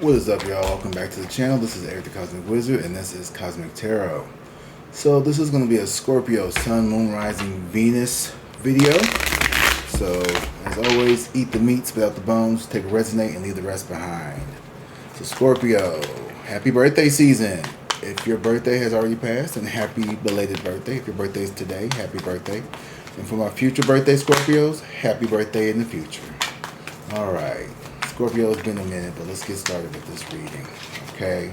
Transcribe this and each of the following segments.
What is up, y'all? Welcome back to the channel. This is Eric the Cosmic Wizard, and this is Cosmic Tarot. So this is going to be a Scorpio Sun, Moon, Rising, Venus video. So, as always, eat the meat, spit out the bones, take a resonate, and leave the rest behind. So Scorpio, happy birthday season. If your birthday has already passed, then happy belated birthday. If your birthday is today, happy birthday. And for my future birthday Scorpios, happy birthday in the future. Alright. Scorpio, it's been a minute, but let's get started with this reading, okay?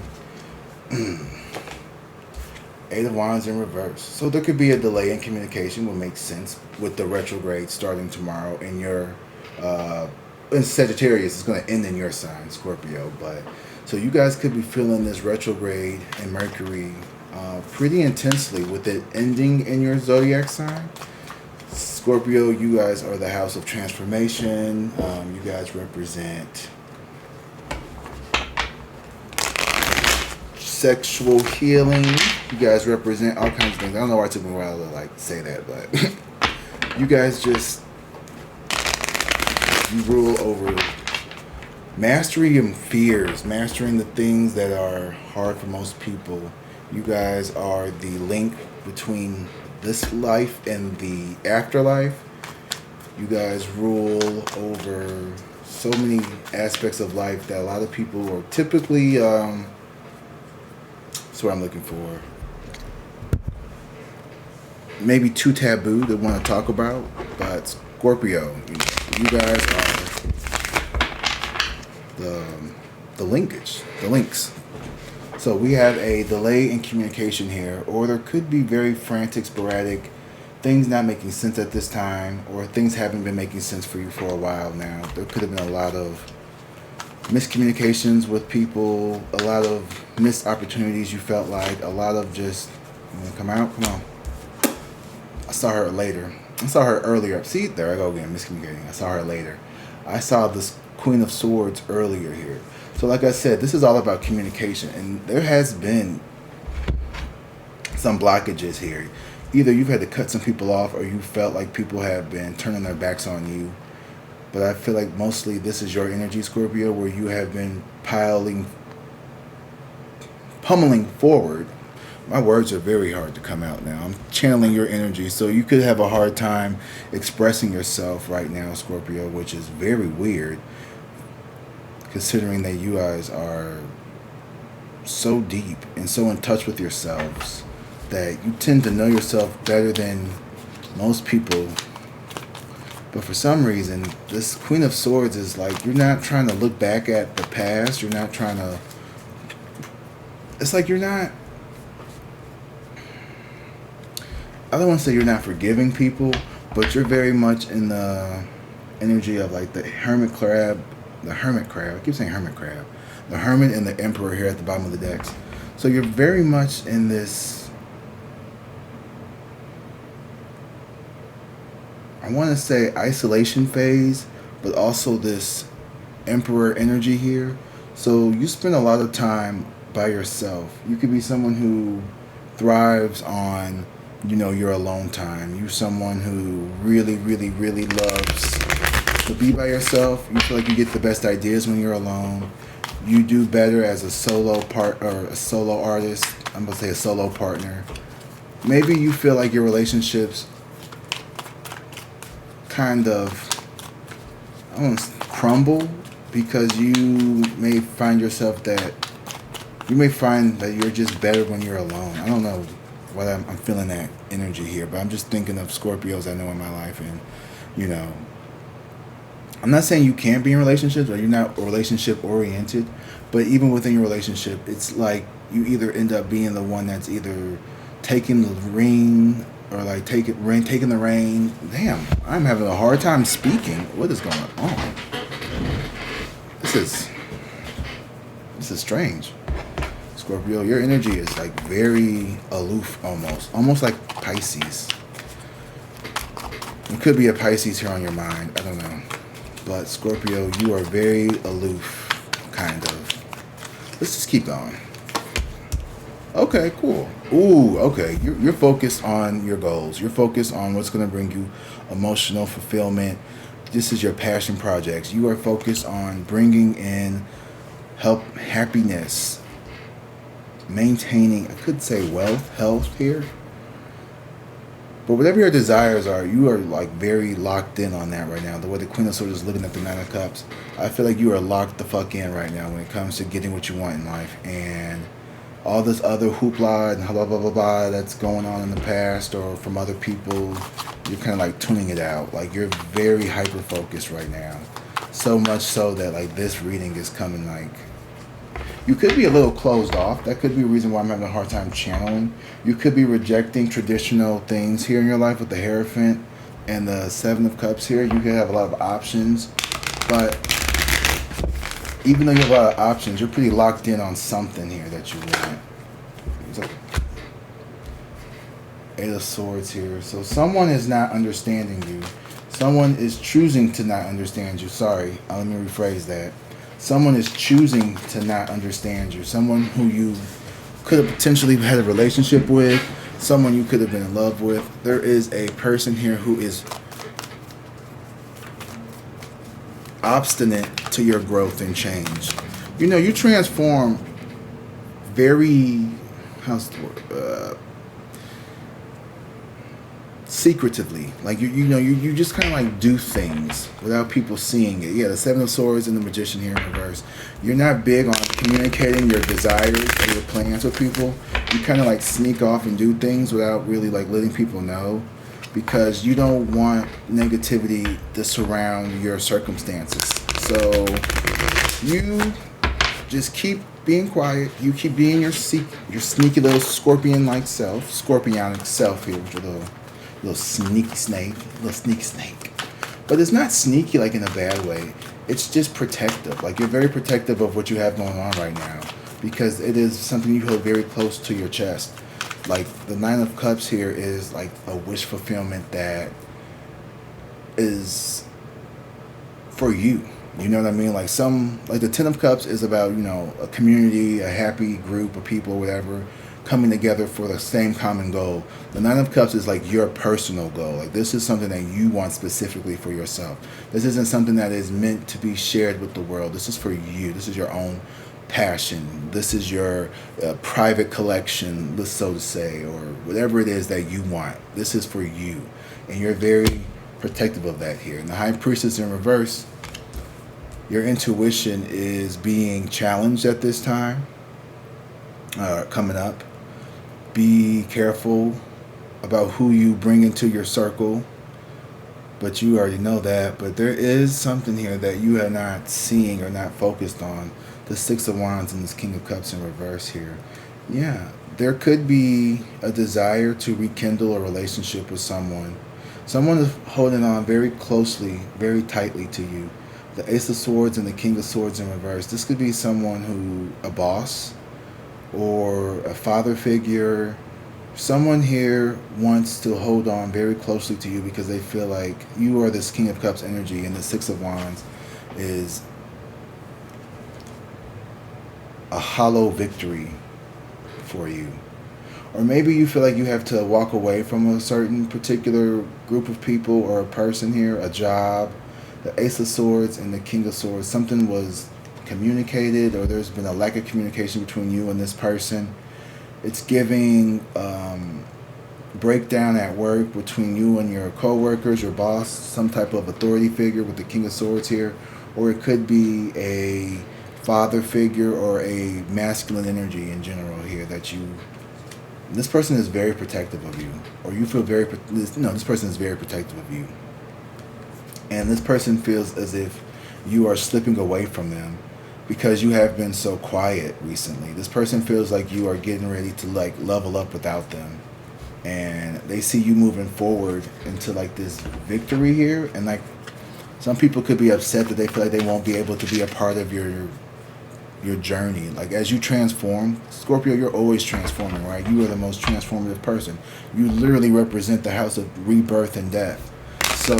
Eight of Wands in reverse. So there could be a delay in communication, would make sense with the retrograde starting tomorrow in your, in Sagittarius. It's going to end in your sign, Scorpio. But so you guys could be feeling this retrograde in Mercury pretty intensely with it ending in your zodiac sign. Scorpio, you guys are the house of transformation. You guys represent sexual healing. You guys represent all kinds of things. I don't know why it took me a while to say that, but you guys you rule over mastery and fears, mastering the things that are hard for most people. You guys are the link between this life and the afterlife. You guys rule over so many aspects of life that a lot of people are typically that's what I'm looking for, maybe too taboo to want to talk about. But Scorpio, you guys are the linkage, the links. So we have a delay in communication here, or there could be very frantic, sporadic things not making sense at this time, or things haven't been making sense for you for a while now. There could have been a lot of miscommunications with people, a lot of missed opportunities you felt like, a lot of just, come out, come on. I saw her later. I saw her earlier. See, there I go again, miscommunicating. I saw her later. I saw this Queen of Swords earlier here. So like I said, this is all about communication, and there has been some blockages here. Either you've had to cut some people off, or you felt like people have been turning their backs on you. But I feel like mostly this is your energy, Scorpio, where you have been pummeling forward. My words are very hard to come out now. I'm channeling your energy, so you could have a hard time expressing yourself right now, Scorpio, which is very weird, considering that you guys are so deep and so in touch with yourselves that you tend to know yourself better than most people. But for some reason, this Queen of Swords is like, you're not trying to look back at the past. You're not trying to... It's like you're not... I don't want to say you're not forgiving people, but you're very much in the energy of like the hermit crab. The hermit crab. I keep saying hermit crab. The hermit and the emperor here at the bottom of the decks. So you're very much in this... I want to say isolation phase, but also this emperor energy here. So you spend a lot of time by yourself. You could be someone who thrives on, your alone time. You're someone who really, really, really loves to be by yourself. You feel like you get the best ideas when you're alone. You do better as a solo artist. I'm going to say a solo partner. Maybe you feel like your relationships kind of, I don't know, crumble because you may find that you're just better when you're alone. I don't know why I'm feeling that energy here, but I'm just thinking of Scorpios I know in my life, and I'm not saying you can't be in relationships or you're not relationship oriented, but even within your relationship, it's like you either end up being the one that's either taking the ring or like taking the reign. Damn, I'm having a hard time speaking. What is going on? This is strange. Scorpio, your energy is like very aloof, almost like Pisces. It could be a Pisces here on your mind. I don't know. But Scorpio, you are very aloof, kind of. Let's just keep going. Okay, cool. Ooh, okay. You're focused on your goals. You're focused on what's going to bring you emotional fulfillment. This is your passion projects. You are focused on bringing in help, happiness, maintaining, I could say wealth, health here. But whatever your desires are, you are like very locked in on that right now. The way the Queen of Swords is looking at the Nine of Cups, I feel like you are locked the fuck in right now when it comes to getting what you want in life. And all this other hoopla and blah blah blah blah that's going on in the past or from other people, you're kind of like tuning it out. Like you're very hyper focused right now. So much so that like this reading is coming like, you could be a little closed off. That could be a reason why I'm having a hard time channeling. You could be rejecting traditional things here in your life with the Hierophant and the Seven of Cups here. You could have a lot of options. But even though you have a lot of options, you're pretty locked in on something here that you want. So, Eight of Swords here. So someone is not understanding you. Someone is choosing to not understand you. Sorry, let me rephrase that. Someone is choosing to not understand you. Someone who you could have potentially had a relationship with. Someone you could have been in love with. There is a person here who is obstinate to your growth and change. You know, you transform very, how's the word? Secretively. Like you just kind of like do things without people seeing it. Yeah, the Seven of Swords and the Magician here in reverse. You're not big on communicating your desires or your plans with people. You kind of like sneak off and do things without really like letting people know, because you don't want negativity to surround your circumstances. So you just keep being quiet. You keep being your sneaky little scorpion-like self, scorpionic self here with your little sneaky snake. But it's not sneaky like in a bad way. It's just protective. Like you're very protective of what you have going on right now, because it is something you hold very close to your chest. Like the Nine of Cups here is like a wish fulfillment that is for you. You know what I mean? Like the Ten of Cups is about, a community, a happy group of people, whatever, coming together for the same common goal. The Nine of Cups is like your personal goal. Like this is something that you want specifically for yourself. This isn't something that is meant to be shared with the world. This is for you. This is your own passion. This is your private collection, so to say, or whatever it is that you want. This is for you. And you're very protective of that here. And the High Priestess in reverse, your intuition is being challenged at this time, coming up. Be careful about who you bring into your circle, but you already know that. But there is something here that you are not seeing or not focused on. The Six of Wands and this King of Cups in reverse here. Yeah, there could be a desire to rekindle a relationship with someone. Someone is holding on very closely, very tightly to you. The Ace of Swords and the King of Swords in reverse. This could be someone a boss or a father figure. Someone here wants to hold on very closely to you because they feel like you are this King of Cups energy, and the Six of Wands is a hollow victory for you. Or maybe you feel like you have to walk away from a certain particular group of people or a person here, a job. The Ace of Swords and the King of Swords, something was communicated, or there's been a lack of communication between you and this person. It's giving breakdown at work between you and your co-workers, your boss, some type of authority figure with the King of Swords here. Or it could be a father figure or a masculine energy in general here that this person is very protective of you, or you feel this person is very protective of you. And this person feels as if you are slipping away from them because you have been so quiet recently. This person feels like you are getting ready to like level up without them. And they see you moving forward into like this victory here. And like some people could be upset that they feel like they won't be able to be a part of your journey. Like as you transform, Scorpio, you're always transforming, right? You are the most transformative person. You literally represent the house of rebirth and death. So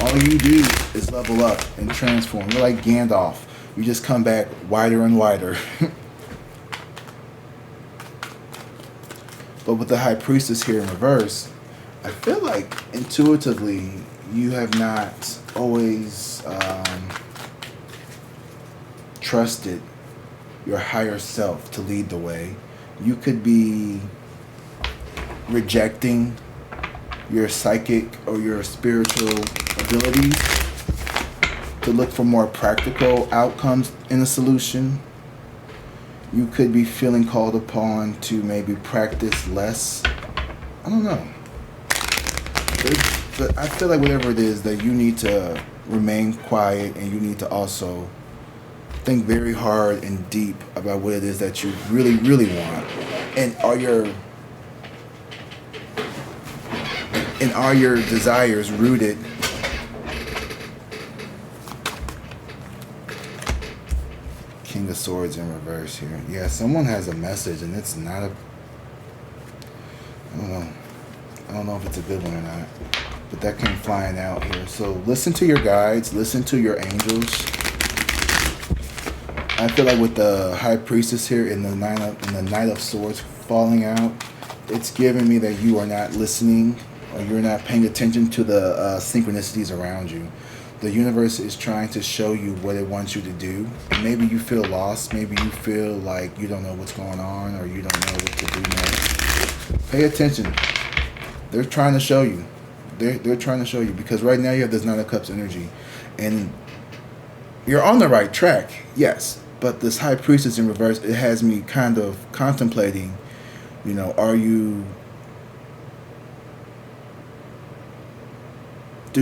all you do is level up and transform. You're like Gandalf. You just come back wider and wider. But with the High Priestess here in reverse, I feel like intuitively you have not always trusted your higher self to lead the way. You could be rejecting your psychic or your spiritual abilities to look for more practical outcomes in a solution. You could be feeling called upon to maybe practice less. I don't know. But I feel like whatever it is, that you need to remain quiet, and you need to also think very hard and deep about what it is that you really, really want. And are your desires rooted King of Swords in reverse here. Yeah, someone has a message, and it's not a... I don't know if it's a good one or not. But that came flying out here. So listen to your guides. Listen to your angels. I feel like with the High Priestess here and the Knight of Swords falling out, it's giving me that you are not listening, or you're not paying attention to the synchronicities around you. The universe is trying to show you what it wants you to do. Maybe you feel lost. Maybe you feel like you don't know what's going on, or you don't know what to do next. Pay attention. They're trying to show you. They're trying to show you, because right now you have this Nine of Cups energy, and you're on the right track, yes. But this High Priestess in reverse, it has me kind of contemplating, do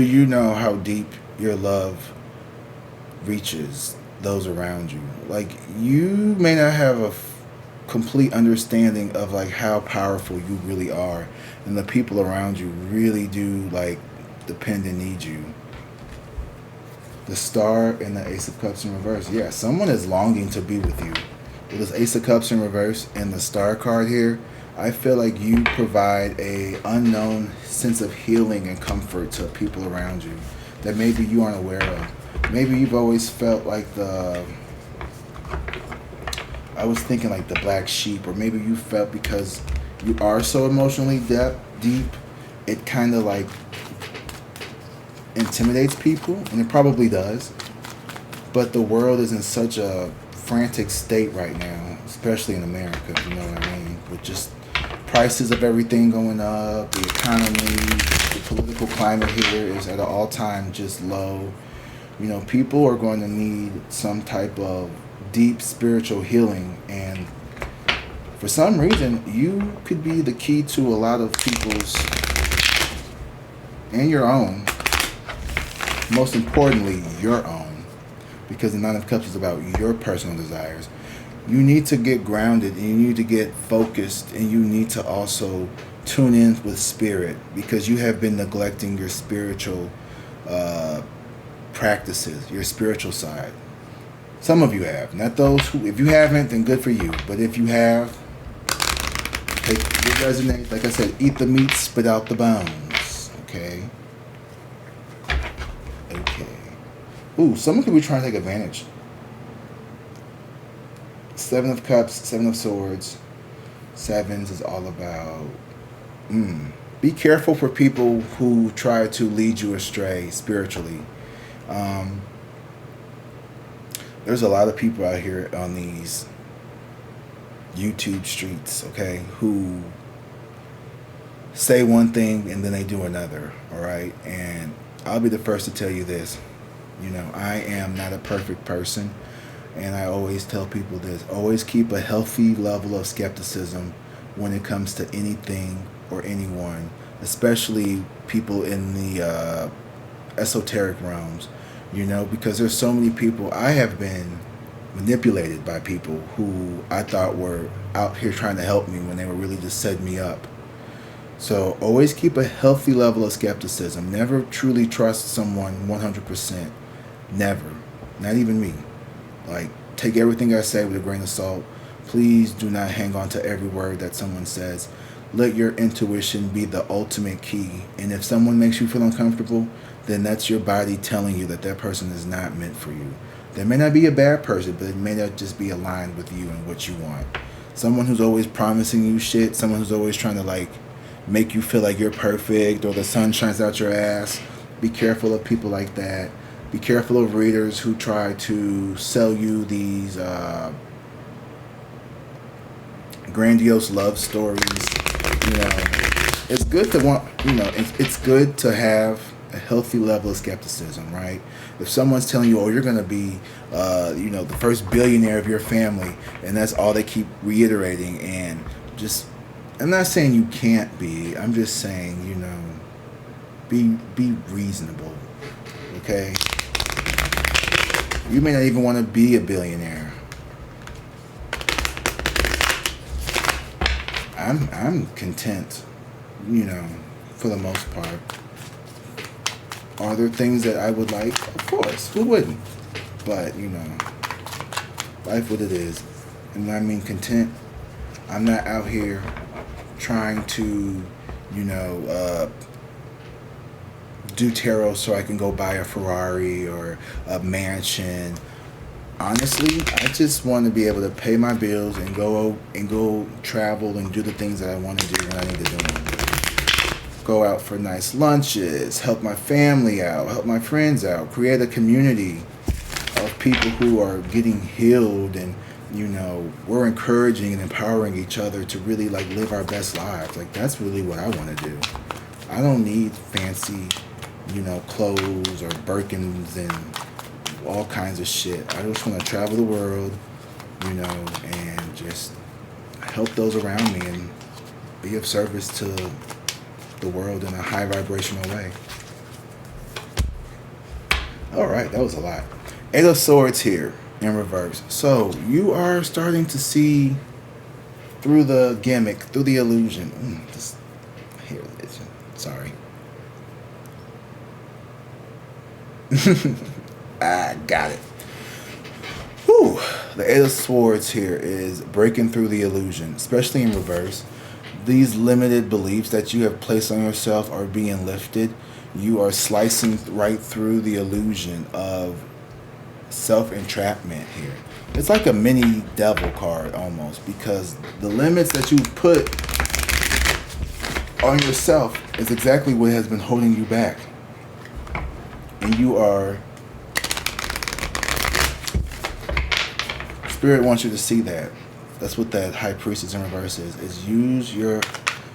you know how deep your love reaches those around you? Like, you may not have a complete understanding of like how powerful you really are, and the people around you really do like depend and need you. The Star and the Ace of Cups in reverse. Yeah, someone is longing to be with you. With this Ace of Cups in reverse and the Star card here, I feel like you provide a unknown sense of healing and comfort to people around you that maybe you aren't aware of. Maybe you've always felt like I was thinking like the black sheep, or maybe you felt because you are so emotionally deep, it kind of like intimidates people, and it probably does. But the world is in such a frantic state right now, especially in America, you know what I mean? With just prices of everything going up, the economy, the political climate here is at an all-time just low. People are going to need some type of deep spiritual healing, and for some reason you could be the key to a lot of people's, and your own, most importantly your own, because the Nine of Cups is about your personal desires. You need to get grounded, and you need to get focused, and you need to also tune in with spirit, because you have been neglecting your spiritual practices, your spiritual side. Some of you have. Not those who, if you haven't, then good for you. But if you have, take what resonates. Like I said, eat the meat, spit out the bones. Okay? Okay. Ooh, someone could be trying to take advantage. Seven of Cups, Seven of Swords. Sevens is all about... Be careful for people who try to lead you astray spiritually. There's a lot of people out here on these YouTube streets, okay, who say one thing and then they do another, all right? And I'll be the first to tell you this. I am not a perfect person, and I always tell people this. Always keep a healthy level of skepticism when it comes to anything or anyone, especially people in the esoteric realms. Because there's so many people. I have been manipulated by people who I thought were out here trying to help me when they were really just setting me up. So always keep a healthy level of skepticism. Never truly trust someone 100%. Never. Not even me. Like, take everything I say with a grain of salt. Please do not hang on to every word that someone says. Let your intuition be the ultimate key. And if someone makes you feel uncomfortable, then that's your body telling you that that person is not meant for you. They may not be a bad person, but it may not just be aligned with you and what you want. Someone who's always promising you shit, someone who's always trying to like make you feel like you're perfect or the sun shines out your ass. Be careful of people like that. Be careful of readers who try to sell you these grandiose love stories. You know, it's good to want. You know, it's good to have a healthy level of skepticism, right? If someone's telling you, "Oh, you're going to be, you know, the first billionaire of your family," and that's all they keep reiterating, and just, I'm not saying you can't be. I'm just saying, you know, be reasonable, okay? You may not even want to be a billionaire. I'm content, you know, for the most part. Are there things that I would like? Of course, who wouldn't? But, you know, life what it is. And when I mean content, I'm not out here trying to, you know, do tarot so I can go buy a Ferrari or a mansion. Honestly, I just want to be able to pay my bills and go travel and do the things that I want to do when I need to do them. Go out for nice lunches, help my family out, help my friends out, create a community of people who are getting healed, and, you know, we're encouraging and empowering each other to really like live our best lives. Like, that's really what I want to do. I don't need fancy, you know, clothes or Birkins and all kinds of shit. I just want to travel the world, you know, and just help those around me and be of service to the world in a high vibrational way. All right, that was a lot. Eight of Swords here in reverse. So you are starting to see through the gimmick, through the illusion. This hair itching. Sorry. I got it. Whew. The Eight of Swords here is breaking through the illusion, especially in reverse. These limited beliefs that you have placed on yourself are being lifted. You are slicing right through the illusion of self-entrapment here. It's like a mini devil card almost, because the limits that you put on yourself is exactly what has been holding you back. And you are... Spirit wants you to see that. That's what that High Priestess in reverse is use your...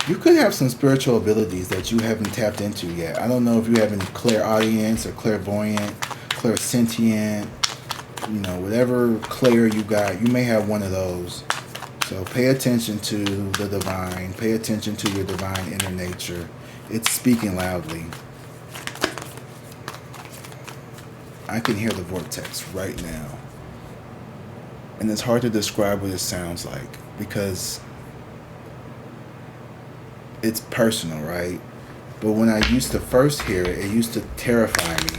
You could have some spiritual abilities that you haven't tapped into yet. I don't know if you have any clairaudience or clairvoyant, clairsentient, you know, whatever clair you got, you may have one of those. So pay attention to the divine. Pay attention to your divine inner nature. It's speaking loudly. I can hear the vortex right now. And it's hard to describe what it sounds like because it's personal, right? But when I used to first hear it, it used to terrify me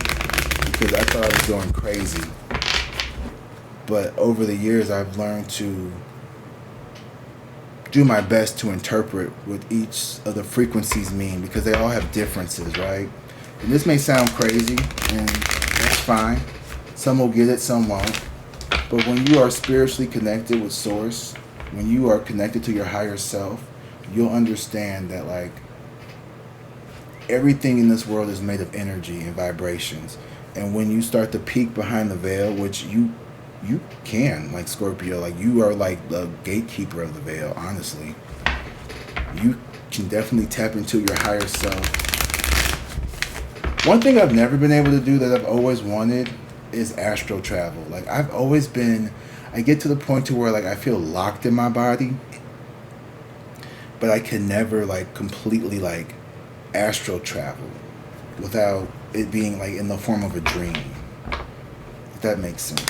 because I thought I was going crazy. But over the years, I've learned to do my best to interpret what each of the frequencies mean because they all have differences, right? And this may sound crazy, and that's fine. Some will get it, some won't. But when you are spiritually connected with Source, when you are connected to your higher self, you'll understand that, like, everything in this world is made of energy and vibrations. And when you start to peek behind the veil, which you can, like Scorpio, like you are like the gatekeeper of the veil, honestly. You can definitely tap into your higher self. One thing I've never been able to do that I've always wanted is astral travel. Like, I've always been, I get to the point to where, like, I feel locked in my body, but I can never, like, completely, like, astral travel without it being, like, in the form of a dream. If that makes sense.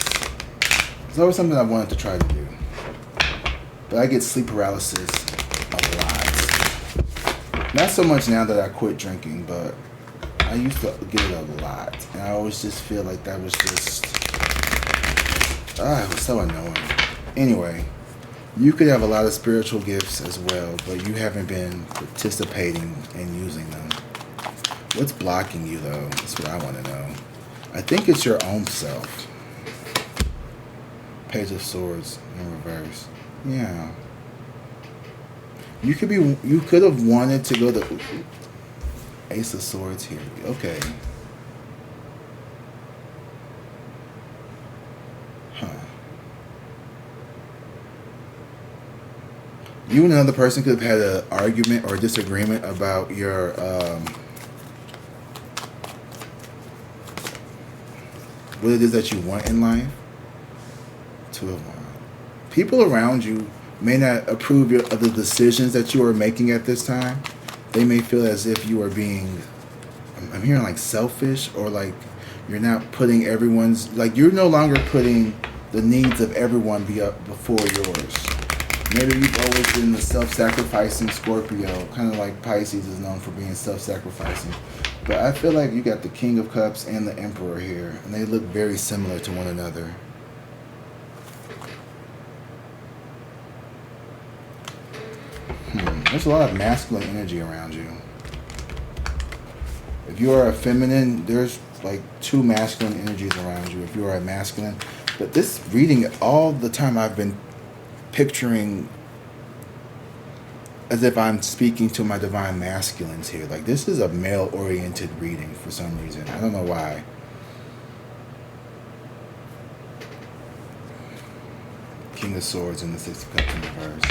It's always something I wanted to try to do. But I get sleep paralysis a lot. Not so much now that I quit drinking, but I used to get it a lot. And I always just feel like that was just... it was so annoying. Anyway, you could have a lot of spiritual gifts as well, but you haven't been participating in using them. What's blocking you, though? That's what I want to know. I think it's your own self. Page of Swords in reverse. Yeah. You could have wanted to go to Ace of Swords here. Okay. Huh. You and another person could have had an argument or disagreement about what it is that you want in life. Two of Wands. People around you may not approve of the decisions that you are making at this time. They may feel as if you are being, I'm hearing like selfish, or like you're not putting you're no longer putting the needs of everyone before yours. Maybe you've always been the self-sacrificing Scorpio, kind of like Pisces is known for being self-sacrificing. But I feel like you got the King of Cups and the Emperor here, and they look very similar to one another. There's a lot of masculine energy around you. If you are a feminine, there's like two masculine energies around you. If you are a masculine, but this reading, all the time I've been picturing as if I'm speaking to my divine masculines here. Like, this is a male-oriented reading for some reason. I don't know why. King of Swords and the Six of Cups in reverse.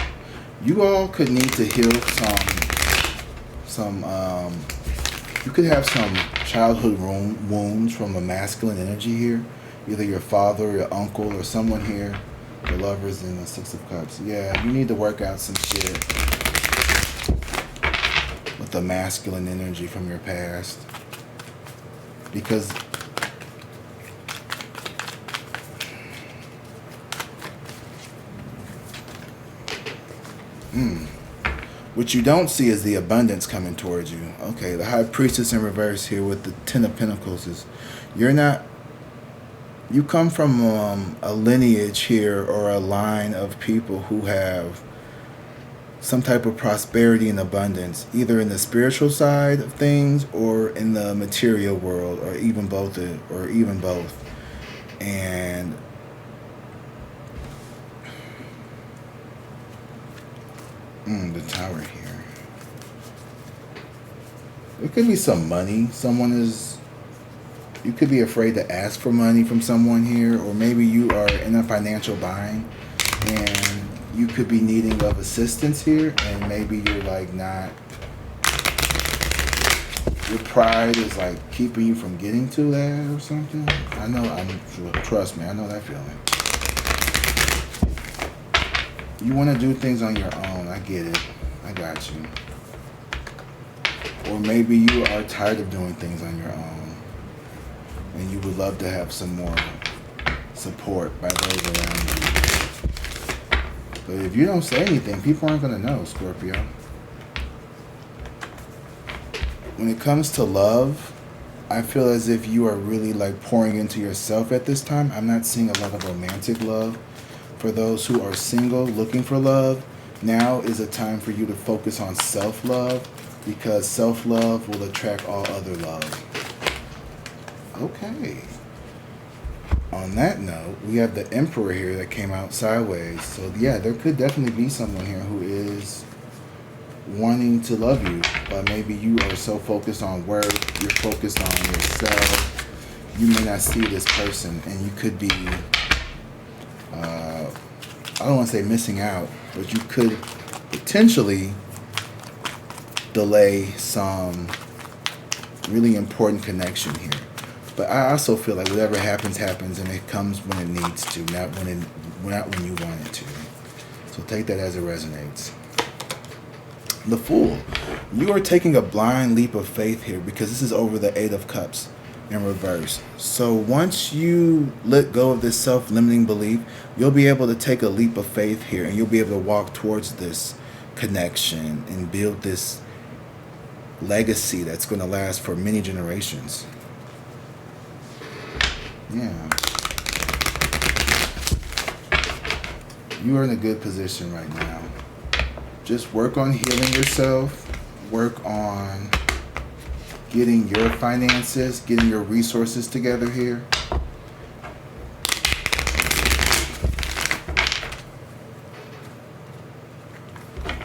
You all could need to heal you could have some childhood wounds from a masculine energy here. Either your father or your uncle or someone here. The Lovers and the Six of Cups. Yeah, you need to work out some shit with the masculine energy from your past. Because what you don't see is the abundance coming towards you. Okay, the High Priestess in reverse here with the Ten of Pentacles is, you come from a lineage here, or a line of people who have some type of prosperity and abundance, either in the spiritual side of things or in the material world, or even both. And the Tower here. There could be some money. You could be afraid to ask for money from someone here, or maybe you are in a financial bind and you could be needing of assistance here, and maybe you're like not, your pride is like keeping you from getting to that or something. Trust me, I know that feeling. You want to do things on your own. I get it. I got you. Or maybe you are tired of doing things on your own, and you would love to have some more support by those around you. But if you don't say anything, people aren't going to know, Scorpio. When it comes to love, I feel as if you are really like pouring into yourself at this time. I'm not seeing a lot of romantic love. For those who are single, looking for love, now is a time for you to focus on self-love, because self-love will attract all other love. Okay. On that note, we have the Emperor here that came out sideways. So yeah, there could definitely be someone here who is wanting to love you, but maybe you are so focused on work, you're focused on yourself, you may not see this person, and you could be I don't want to say missing out, but you could potentially delay some really important connection here. But I also feel like whatever happens, and it comes when it needs to, not when you want it to. So take that as it resonates. The Fool. You are taking a blind leap of faith here, because this is over the Eight of Cups in reverse. So once you let go of this self-limiting belief, you'll be able to take a leap of faith here, and you'll be able to walk towards this connection and build this legacy that's going to last for many generations. Yeah. You are in a good position right now. Just work on healing yourself. Work on getting your finances, getting your resources together here.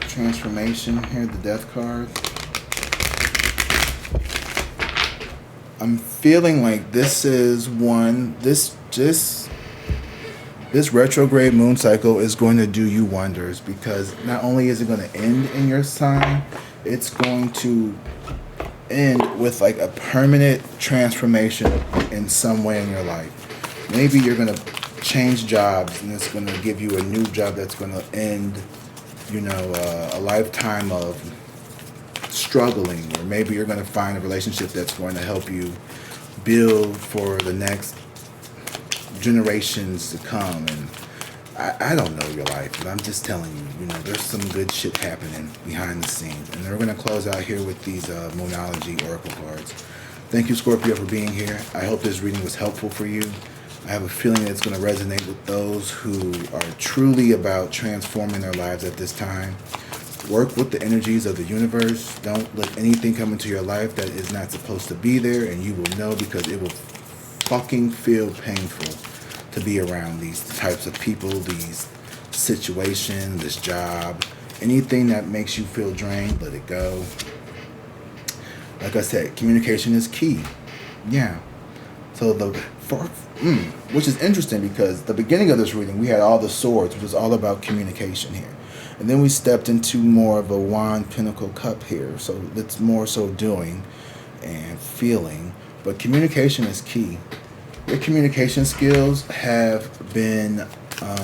Transformation here, the Death card. I'm feeling like this just This retrograde moon cycle is going to do you wonders, because not only is it going to end in your sign, it's going to end with like a permanent transformation in some way in your life. Maybe you're going to change jobs and it's going to give you a new job that's going to end, a lifetime of struggling. Or maybe you're going to find a relationship that's going to help you build for the next generations to come. And I don't know your life, but I'm just telling you, there's some good shit happening behind the scenes. And we're going to close out here with these Moonology Oracle cards. Thank you, Scorpio, for being here. I hope this reading was helpful for you. I have a feeling that it's going to resonate with those who are truly about transforming their lives at this time. Work with the energies of the universe. Don't let anything come into your life that is not supposed to be there, and you will know, because it will fucking feel painful to be around these types of people, these situations, this job. Anything that makes you feel drained, let it go. Like I said, communication is key. Yeah. So which is interesting, because the beginning of this reading, we had all the swords, which is all about communication here. And then we stepped into more of a wand, pentacle, cup here. So it's more so doing and feeling. But communication is key. Your communication skills have been, I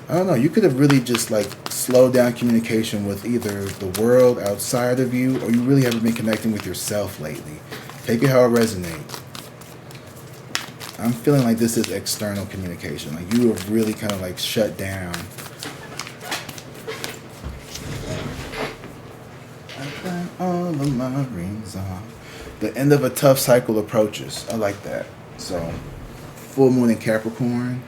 don't know, you could have really just like slowed down communication with either the world outside of you, or you really haven't been connecting with yourself lately. Take it how it resonates. I'm feeling like this is external communication. Like you have really kind of like shut down. I got all of my rings on. The end of a tough cycle approaches. I like that. So, full moon in Capricorn.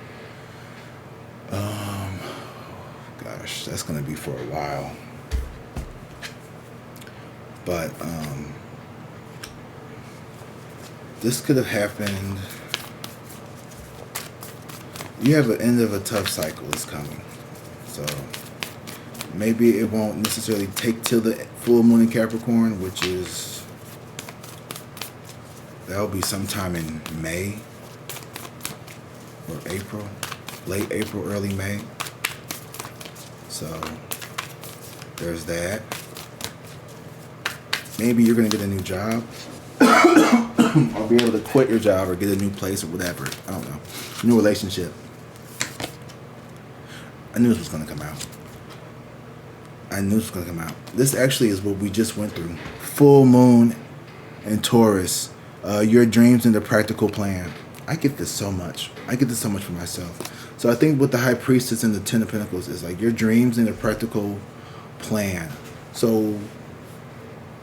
Gosh, that's gonna be for a while. But this could have happened. You have an end of a tough cycle is coming. So maybe it won't necessarily take till the full moon in Capricorn, which is, that'll be sometime in May or April, late April, early May. So there's that. Maybe you're going to get a new job or be able to quit your job or get a new place or whatever. I don't know. New relationship. I knew this was going to come out. This actually is what we just went through. Full moon in Taurus. Your dreams and the practical plan. I get this so much. For myself. So I think with the High Priestess and the Ten of Pentacles is like your dreams and the practical plan. So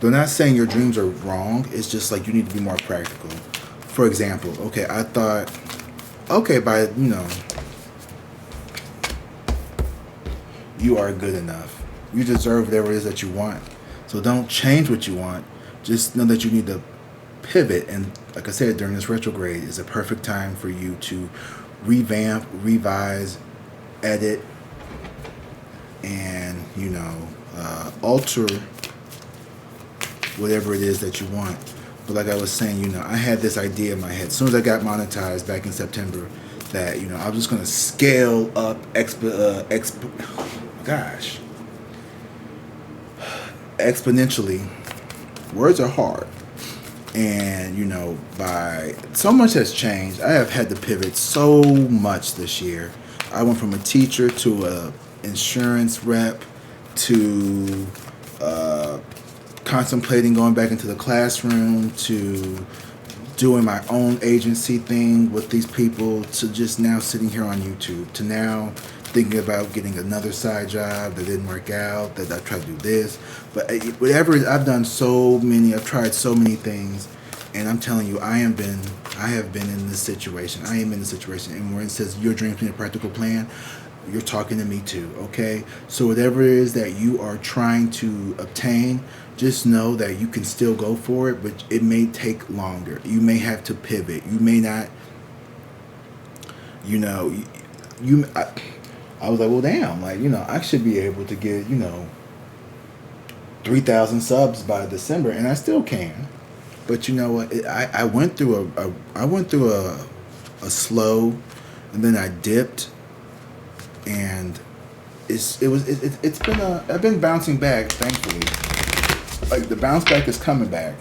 they're not saying your dreams are wrong. It's just like you need to be more practical. For example, okay, I thought, you are good enough. You deserve whatever it is that you want. So don't change what you want. Just know that you need to pivot. And like I said, during this retrograde is a perfect time for you to revamp, revise, edit, and, alter whatever it is that you want. But like I was saying, I had this idea in my head. As soon as I got monetized back in September, that, I was just going to scale up exponentially. Words are hard. And, by so much has changed. I have had to pivot so much this year. I went from a teacher to a insurance rep to contemplating going back into the classroom to doing my own agency thing with these people to just now sitting here on YouTube to now thinking about getting another side job that didn't work out, that I tried to do this. But whatever, I've tried so many things, and I'm telling you, I have been in this situation. I am in this situation. And when it says your dreams need a practical plan, you're talking to me too, okay? So whatever it is that you are trying to obtain, just know that you can still go for it, but it may take longer. You may have to pivot. You may not, I was like, well, damn, I should be able to get, 3,000 subs by December, and I still can. But you know what? I went through a slow, and then I dipped, and it's been I've been bouncing back, thankfully. Like, the bounce back is coming back.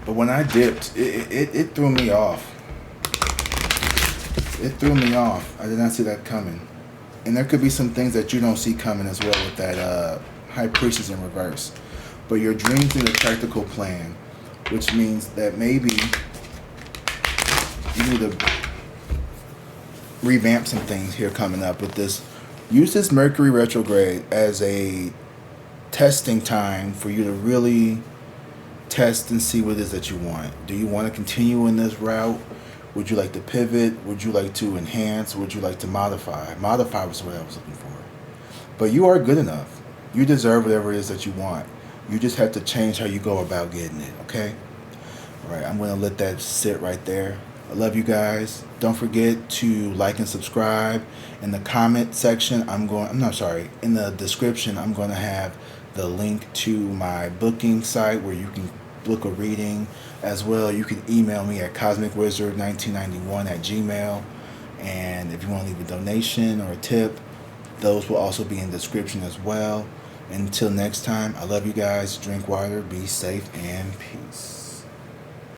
But when I dipped, it threw me off. It threw me off. I did not see that coming. And there could be some things that you don't see coming as well with that High Priestess in reverse. But your dreams need a practical plan, which means that maybe you need to revamp some things here coming up with this. Use this Mercury retrograde as a testing time for you to really test and see what it is that you want. Do you want to continue in this route? Would you like to pivot? Would you like to enhance? Would you like to modify? Modify was what I was looking for. But you are good enough. You deserve whatever it is that you want. You just have to change how you go about getting it, okay? All right, I'm going to let that sit right there. I love you guys. Don't forget to like and subscribe. In the comment section, in the description, I'm going to have the link to my booking site where you can book a reading. As well, you can email me at CosmicWzrd1991@gmail. And if you want to leave a donation or a tip, those will also be in the description as well. Until next time, I love you guys. Drink water, be safe, and peace.